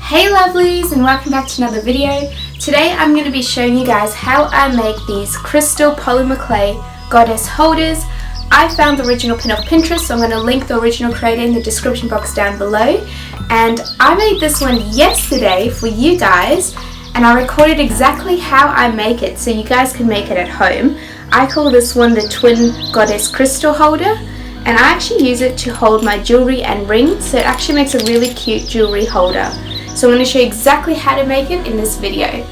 Hey lovelies, and welcome back to another video. Today I'm going to be showing you guys how I make these crystal polymer clay goddess holders. I found the original pin off Pinterest, so I'm going to link the original creator in the description box down below. And I made this one yesterday for you guys, and I recorded exactly how I make it so you guys can make it at home. I call this one the twin goddess crystal holder, and I actually use it to hold my jewelry and rings, so it actually makes a really cute jewelry holder. So I'm going to show you exactly how to make it in this video.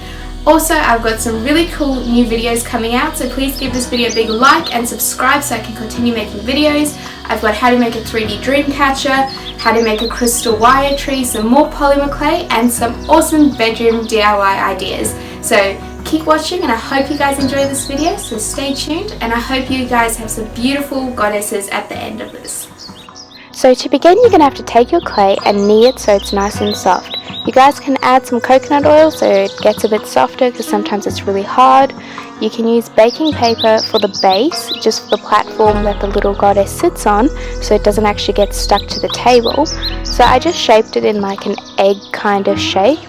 Also, I've got some really cool new videos coming out, so please give this video a big like and subscribe so I can continue making videos. I've got how to make a 3D Dreamcatcher, how to make a crystal wire tree, some more polymer clay, and some awesome bedroom DIY ideas. So keep watching, and I hope you guys enjoy this video, so stay tuned, and I hope you guys have some beautiful goddesses at the end of this. So to begin, you're going to have to take your clay and knead it so it's nice and soft. You guys can add some coconut oil so it gets a bit softer because sometimes it's really hard. You can use baking paper for the base, just for the platform that the little goddess sits on, so it doesn't actually get stuck to the table. So I just shaped it in like an egg kind of shape,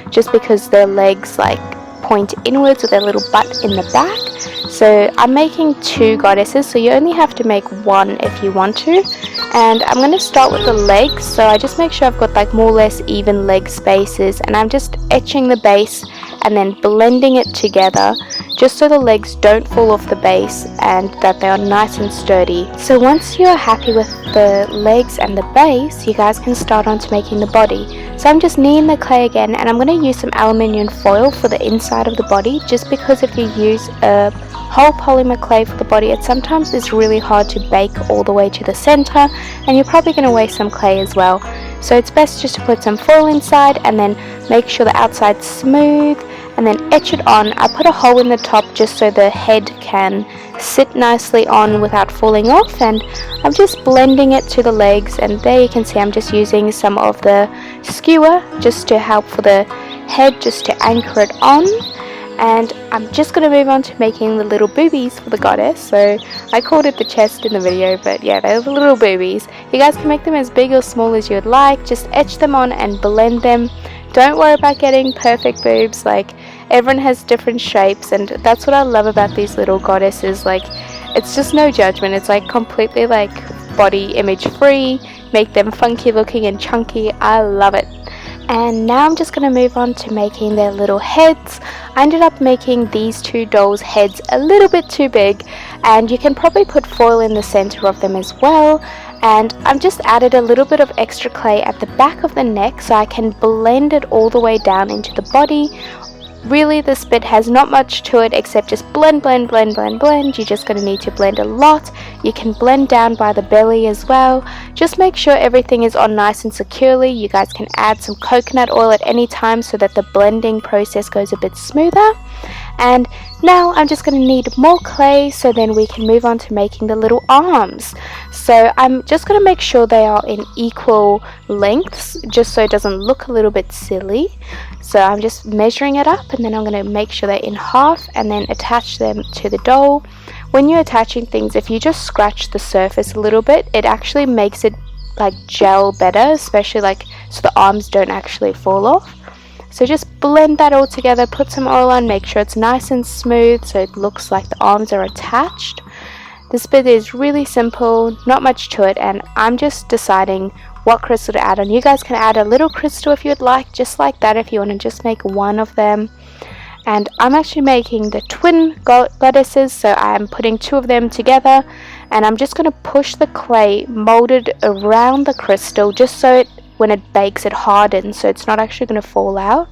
just because their legs like point inwards with their little butt in the back. So I'm making two goddesses, so you only have to make one if you want to. And I'm going to start with the legs, so I just make sure I've got like more or less even leg spaces, and I'm just etching the base and then blending it together just so the legs don't fall off the base and that they are nice and sturdy. So once you're happy with the legs and the base, you guys can start on to making the body. So I'm just kneading the clay again, and I'm going to use some aluminium foil for the inside of the body, just because if you use a whole polymer clay for the body, it sometimes is really hard to bake all the way to the center, and you're probably going to waste some clay as well. So it's best just to put some foil inside and then make sure the outside's smooth, and then etch it on. I put a hole in the top just so the head can sit nicely on without falling off, and I'm just blending it to the legs, and there you can see I'm just using some of the skewer just to help for the head, just to anchor it on. And I'm just going to move on to making the little boobies for the goddess. So I called it the chest in the video, but yeah, they're the little boobies. You guys can make them as big or small as you would like. Just etch them on and blend them. Don't worry about getting perfect boobs. Like, everyone has different shapes, and that's what I love about these little goddesses. Like, it's just no judgment. It's like completely like body image free. Make them funky looking and chunky. I love it. And now I'm just going to move on to making their little heads. I ended up making these two dolls' heads a little bit too big, and you can probably put foil in the center of them as well. And I've just added a little bit of extra clay at the back of the neck so I can blend it all the way down into the body. Really, this bit has not much to it except just blend, blend, blend, blend, blend. You're just going to need to blend a lot. You can blend down by the belly as well. Just make sure everything is on nice and securely. You guys can add some coconut oil at any time so that the blending process goes a bit smoother. And now I'm just going to need more clay, so then we can move on to making the little arms. So I'm just going to make sure they are in equal lengths, just so it doesn't look a little bit silly. So I'm just measuring it up, and then I'm going to make sure they're in half and then attach them to the doll. When you're attaching things, if you just scratch the surface a little bit, it actually makes it like gel better, especially like so the arms don't actually fall off. So just blend that all together, put some oil on, make sure it's nice and smooth so it looks like the arms are attached. This bit is really simple, not much to it, and I'm just deciding what crystal to add on. You guys can add a little crystal if you'd like, just like that, if you want to just make one of them. And I'm actually making the twin goddesses, so I'm putting two of them together, and I'm just going to push the clay molded around the crystal just so it, when it bakes, it hardens, so it's not actually going to fall out.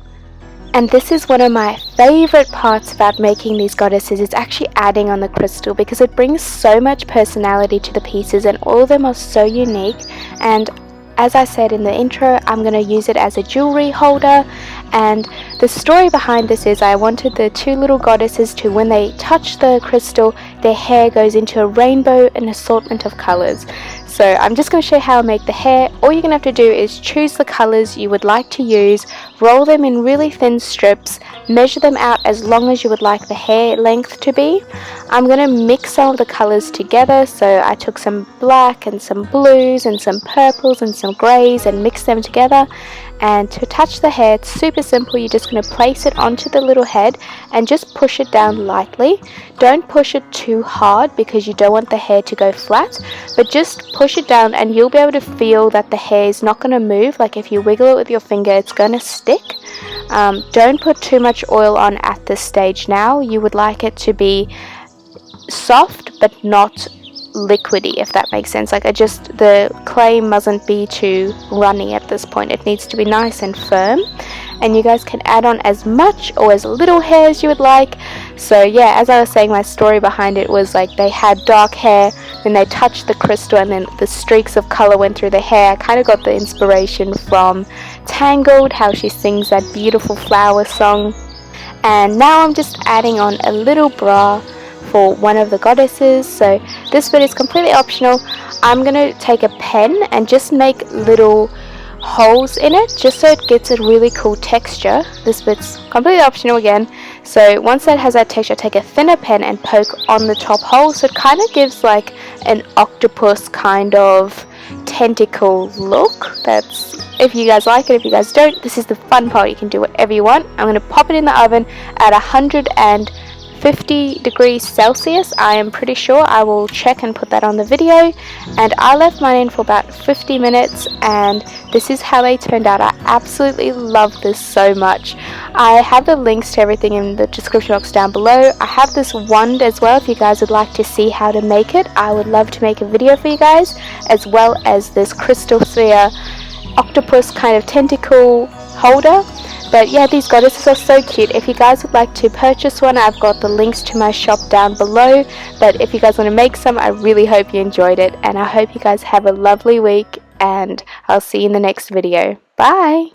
And this is one of my favorite parts about making these goddesses, is actually adding on the crystal, because it brings so much personality to the pieces, and all of them are so unique. And as I said in the intro, I'm going to use it as a jewelry holder. And the story behind this is I wanted the two little goddesses to, when they touch the crystal, their hair goes into a rainbow, an assortment of colors. So I'm just going to show you how I make the hair. All you're going to have to do is choose the colors you would like to use, roll them in really thin strips, measure them out as long as you would like the hair length to be. I'm going to mix all the colors together, so I took some black and some blues and some purples and some greys and mixed them together, And to attach the hair, it's super simple. You're just going to place it onto the little head and just push it down lightly. Don't push it too hard because you don't want the hair to go flat, but just push it down and you'll be able to feel that the hair is not going to move. Like if you wiggle it with your finger, it's going to stick. Don't put too much oil on at this stage now. You would like it to be soft but not liquidy, if that makes sense. Like the clay mustn't be too runny at this point. It needs to be nice and firm, and you guys can add on as much or as little hair as you would like. So yeah, as I was saying, my story behind it was like they had dark hair, then they touched the crystal, and then the streaks of color went through the hair. I kind of got the inspiration from Tangled, how she sings that beautiful flower song. And now I'm just adding on a little bra for one of the goddesses. So this bit is completely optional. I'm going to take a pen and just make little holes in it just so it gets a really cool texture. This bit's completely optional again. So once that has that texture, take a thinner pen and poke on the top hole, so it kind of gives like an octopus kind of tentacle look. That's, if you guys like it. If you guys don't, this is the fun part. You can do whatever you want. I'm going to pop it in the oven at 150 degrees Celsius. I am pretty sure. I will check and put that on the video. And I left mine in for about 50 minutes, and this is how they turned out. I absolutely love this so much. I have the links to everything in the description box down below. I have this wand as well if you guys would like to see how to make it. I would love to make a video for you guys, as well as this crystal sphere octopus kind of tentacle holder. But yeah, these goddesses are so cute. If you guys would like to purchase one, I've got the links to my shop down below. But if you guys want to make some, I really hope you enjoyed it, and I hope you guys have a lovely week, and I'll see you in the next video. Bye!